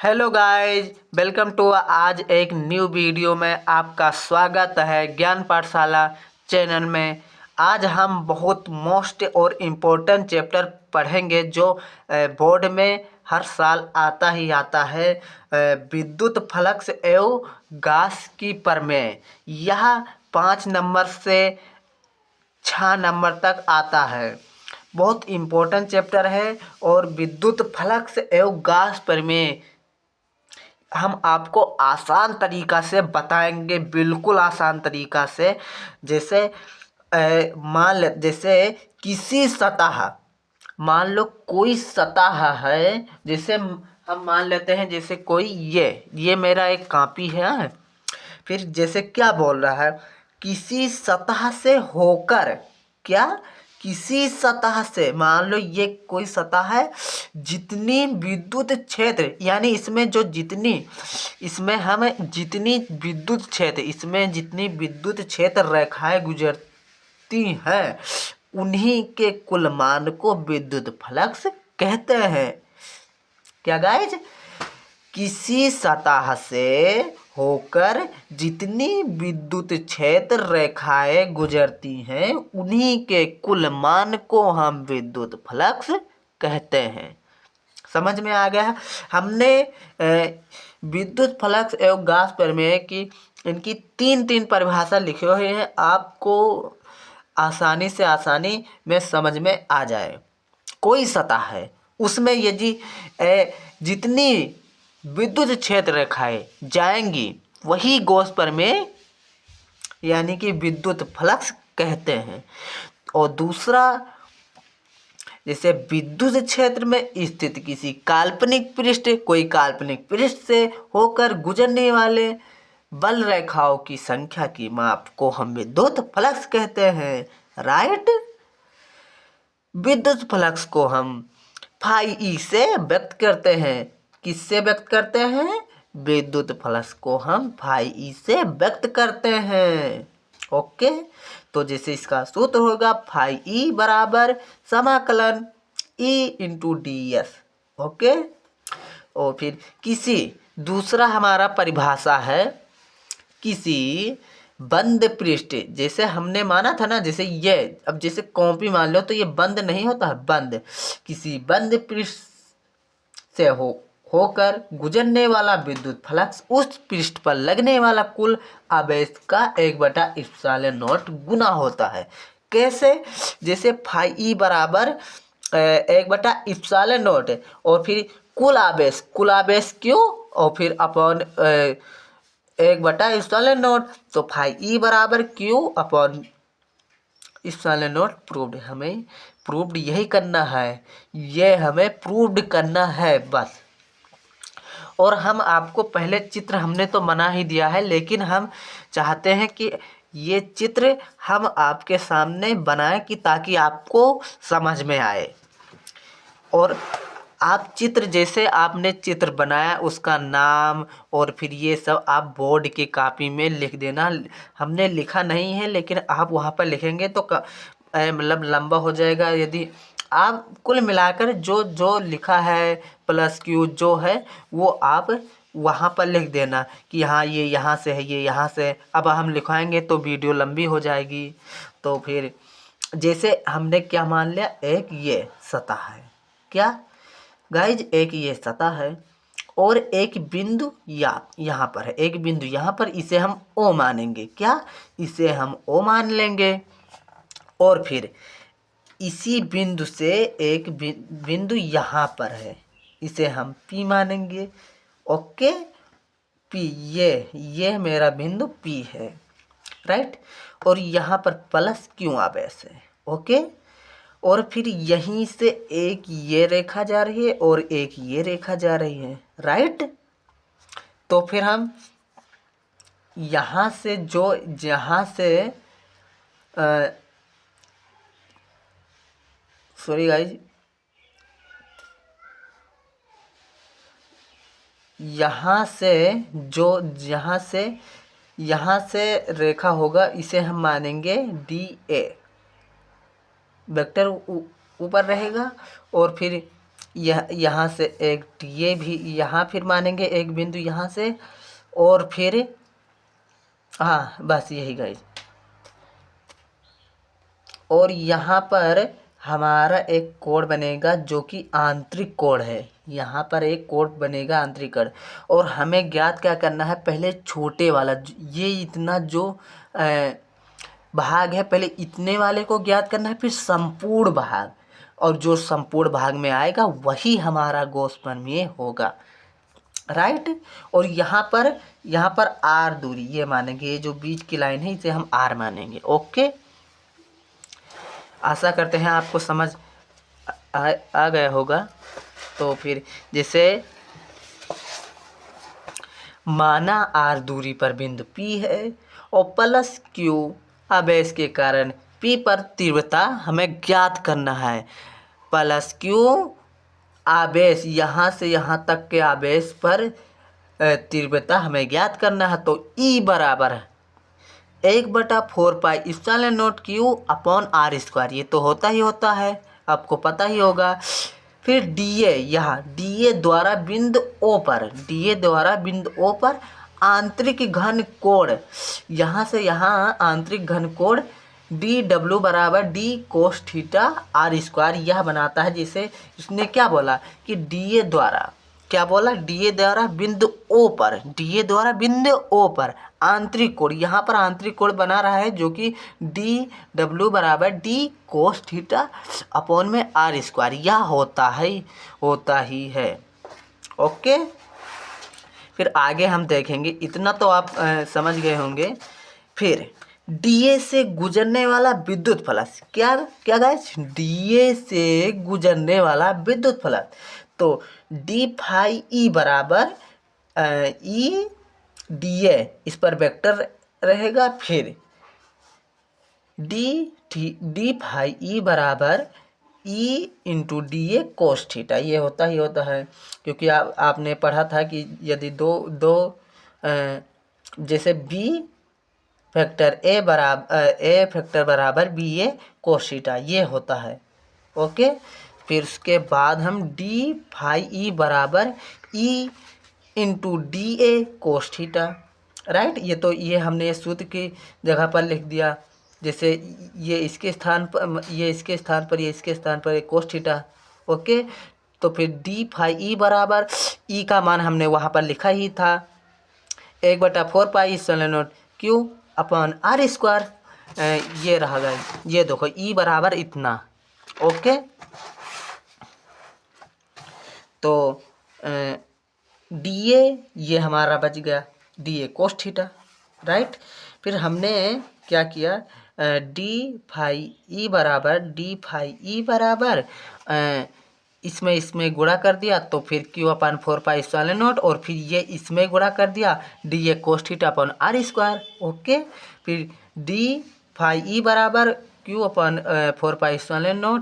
Hello guys, welcome to आज एक new video में आपका स्वागत है ज्ञान पाठशाला चैनल में। आज हम बहुत मोस्ट और इम्पोर्टेंट चैप्टर पढ़ेंगे जो बोर्ड में हर साल आता ही आता है। विद्युत फ्लक्स एवं गास की प्रमेय। यह 5 नंबर से 6 नंबर तक आता है। बहुत इम्पोर्टेंट चैप्टर है और विद्युत फ्लक्स एवं गास प्रमेय हम आपको आसान तरीका से बताएंगे, बिल्कुल आसान तरीका से। जैसे जैसे किसी सतह, मान लो कोई सतह है, जैसे हम मान लेते हैं जैसे कोई ये मेरा एक कॉपी है। फिर जैसे क्या बोल रहा है, किसी सतह से होकर, क्या किसी सतह से, मान लो ये कोई सतह है, जितनी विद्युत क्षेत्र यानी इसमें हम जितनी विद्युत क्षेत्र, इसमें जितनी विद्युत क्षेत्र रेखाएं गुजरती हैं उन्हीं के कुल मान को विद्युत फ्लक्स कहते हैं। क्या गाइज, किसी सतह से होकर जितनी विद्युत क्षेत्र रेखाएं गुजरती हैं उन्हीं के कुल मान को हम विद्युत फ्लक्स कहते हैं। समझ में आ गया है। हमने विद्युत फ्लक्स एवं गास प्रमेय की इनकी तीन परिभाषा लिखी हुई है, आपको आसानी में समझ में आ जाए। कोई सतह है, उसमें यदि जितनी विद्युत क्षेत्र रेखाएं जाएंगी वही गॉस प्रमेय यानी कि विद्युत फ्लक्स कहते हैं। और दूसरा, जैसे विद्युत क्षेत्र में स्थित किसी काल्पनिक पृष्ठ, कोई काल्पनिक पृष्ठ से होकर गुजरने वाले बल रेखाओं की संख्या की माप को हम विद्युत फ्लक्स कहते हैं। राइट। विद्युत फ्लक्स को हम फाई ई से व्यक्त करते हैं। किससे व्यक्त करते हैं? विद्युत फ्लक्स को हम फाई ई से व्यक्त करते हैं। ओके, तो जैसे इसका सूत्र होगा फाई ई बराबर समाकलन E into D S. Okay, और फिर किसी दूसरा हमारा परिभाषा है, किसी बंद पृष्ठ, जैसे हमने माना था ना, जैसे ये अब जैसे कॉपी मान लो तो ये बंद नहीं होता है, बंद। किसी बंद पृष्ठ से होकर गुजरने वाला विद्युत फ्लक्स उस पृष्ठ पर लगने वाला कुल आवेश का 1/ε0 गुना होता है। कैसे? जैसे फाई ई बराबर 1/ε0 और फिर कुल आवेश क्यों, और फिर अपॉन 1/ε0, तो फाई ई बराबर क्यू अपॉन ε0 प्रूव्ड। हमें प्रूव्ड यही करना है, ये हमें प्रूव्ड करना है बस। और हम आपको पहले चित्र हमने तो बना ही दिया है, लेकिन हम चाहते हैं कि ये चित्र हम आपके सामने बनाएं कि ताकि आपको समझ में आए। और आप चित्र, जैसे आपने चित्र बनाया उसका नाम और फिर ये सब आप बोर्ड की कॉपी में लिख देना। हमने लिखा नहीं है, लेकिन आप वहाँ पर लिखेंगे तो मतलब लंबा हो जाएगा। यदि आप कुल मिलाकर जो जो लिखा है प्लस क्यू जो है वो आप वहाँ पर लिख देना कि हाँ ये यहाँ से है, ये यहाँ से है। अब हम लिखवाएंगे तो वीडियो लंबी हो जाएगी। तो फिर जैसे हमने क्या मान लिया, एक ये सतह है, क्या गाइज, एक ये सतह है और एक बिंदु यहाँ पर है, एक बिंदु यहाँ पर, इसे हम ओ मानेंगे। क्या? इसे हम ओ मान लेंगे। और फिर इसी बिंदु से एक बिंदु यहाँ पर है, इसे हम पी मानेंगे। ओके, पी, ये मेरा बिंदु पी है। राइट। और यहाँ पर प्लस क्यों आवेश है। ओके, और फिर यहीं से एक ये रेखा जा रही है और एक ये रेखा जा रही है। राइट। तो फिर हम यहाँ से जहाँ से सॉरी गाइज, यहाँ से रेखा होगा इसे हम मानेंगे डी ए, वेक्टर ऊपर रहेगा। और फिर यहाँ से एक ये भी यहाँ फिर मानेंगे एक बिंदु यहाँ से, और फिर हाँ बस यही गाइस। और यहाँ पर हमारा एक कोण बनेगा जो कि आंतरिक कोण है। यहाँ पर एक कोण बनेगा आंतरिक कोण, और हमें ज्ञात क्या करना है, पहले छोटे वाला ये इतना जो भाग है, पहले इतने वाले को ज्ञात करना है, फिर संपूर्ण भाग, और जो संपूर्ण भाग में आएगा वही हमारा गॉस प्रमेय होगा, राइट। और यहाँ पर आर दूरी ये मानेंगे, ये जो बीच की लाइन है इसे हम आर मानेंगे। ओके, आशा करते हैं आपको समझ आ गया होगा। तो फिर जैसे माना आर दूरी पर बिंदु P है और प्लस Q आवेश के कारण P पर तीव्रता हमें ज्ञात करना है। प्लस Q आवेश यहाँ से यहाँ तक के आवेश पर तीव्रता हमें ज्ञात करना है। तो E बराबर 1/4πε0 Q अपॉन r², ये तो होता ही होता है, आपको पता ही होगा। फिर dA, यहाँ dA द्वारा बिंदु O पर आंतरिक घन कोण, यहाँ से यहाँ आंतरिक घन कोण dW बराबर d cos थीटा r², यह बनाता है। जिसे इसने क्या बोला कि dA द्वारा बिंदु O पर आंतरिक कोण, यहाँ पर आंतरिक कोण बना रहा है जो कि dW बराबर d cos थीटा अपॉन में r², यह होता ही है। ओके, फिर आगे हम देखेंगे, इतना तो आप समझ गए होंगे। फिर डीए से गुजरने वाला विद्युत फ्लक्स, क्या गाइस, डीए से गुजरने वाला विद्युत फ्लक्स, तो डी फाई ई बराबर ई डीए, इस पर वेक्टर रहेगा। फिर डी फाई ई बराबर E into D A cos theta, ये होता ही होता है, क्योंकि आपने पढ़ा था कि यदि दो जैसे बी फैक्टर ए बराबर बी ए कोस थीटा, ये होता है। ओके, फिर उसके बाद हम डी फाई ई बराबर E into D A cos theta, right. ये हमने सूत्र की जगह पर लिख दिया, जैसे ये इसके स्थान पर ये इसके स्थान पर कोस थीटा। ओके, तो फिर डी फाई ई बराबर ई का मान हमने वहाँ पर लिखा ही था, 1/4πε0 Q अपॉन r², ये रहा, ये देखो ई बराबर इतना। ओके, तो डी ए ये हमारा बच गया, D A cos theta, right. फिर हमने क्या किया, डी फाई ई बराबर इसमें गुणा कर दिया, तो फिर Q अपन 4πε0, और फिर ये इसमें गुणा कर दिया, D A cos theta upon r²। Okay, फिर डी फाई ई बराबर Q अपन 4πε0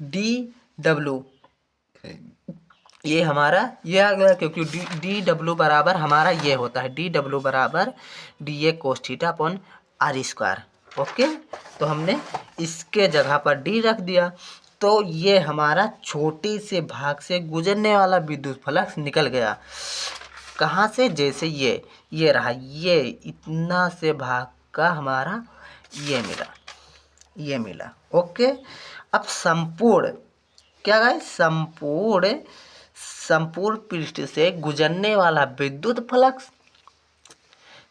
डी डब्ल्यू, ये हमारा ये आ गया, क्योंकि डी डब्ल्यू बराबर हमारा ये होता है, डी डब्ल्यू बराबर D A cos theta upon r²। Okay, तो हमने इसके जगह पर डी रख दिया। तो ये हमारा छोटे से भाग से गुजरने वाला विद्युत फ्लक्स निकल गया। कहाँ से, जैसे ये रहा, ये इतना से भाग का हमारा ये मिला। ओके, अब संपूर्ण क्या गाइस, संपूर्ण पृष्ठ से गुजरने वाला विद्युत फ्लक्स,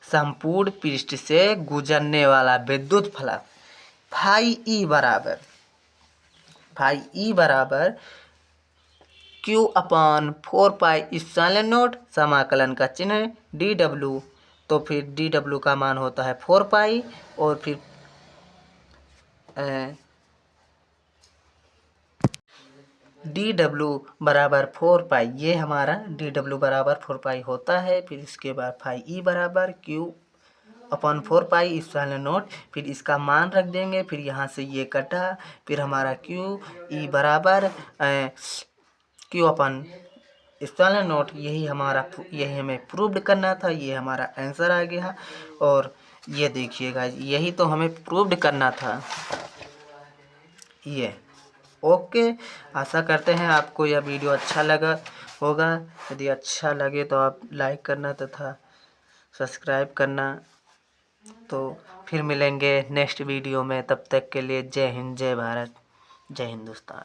संपूर्ण पृष्ठ से गुजरने वाला विद्युत फ्लक्स फाई ई बराबर Q अपॉन 4πε0 समाकलन का चिन्ह डी डब्ल्यू, तो फिर डी डब्ल्यू का मान होता है 4π, और फिर डी डब्ल्यू बराबर 4π, ये हमारा डी डब्ल्यू बराबर 4π होता है। फिर इसके बाद फाई ई बराबर Q अपॉन 4πε0, फिर इसका मान रख देंगे, फिर यहाँ से ये कटा, फिर हमारा Q ई बराबर Q अपॉन ε0, यही हमें प्रूव्ड करना था, ये हमारा आंसर आ गया। और ये देखिएगा, यही तो हमें प्रूव्ड करना था, ये ओके, आशा करते हैं आपको यह वीडियो अच्छा लगा होगा। यदि अच्छा लगे तो आप लाइक करना तथा सब्सक्राइब करना। तो फिर मिलेंगे नेक्स्ट वीडियो में, तब तक के लिए जय हिंद, जय भारत, जय हिंदुस्तान।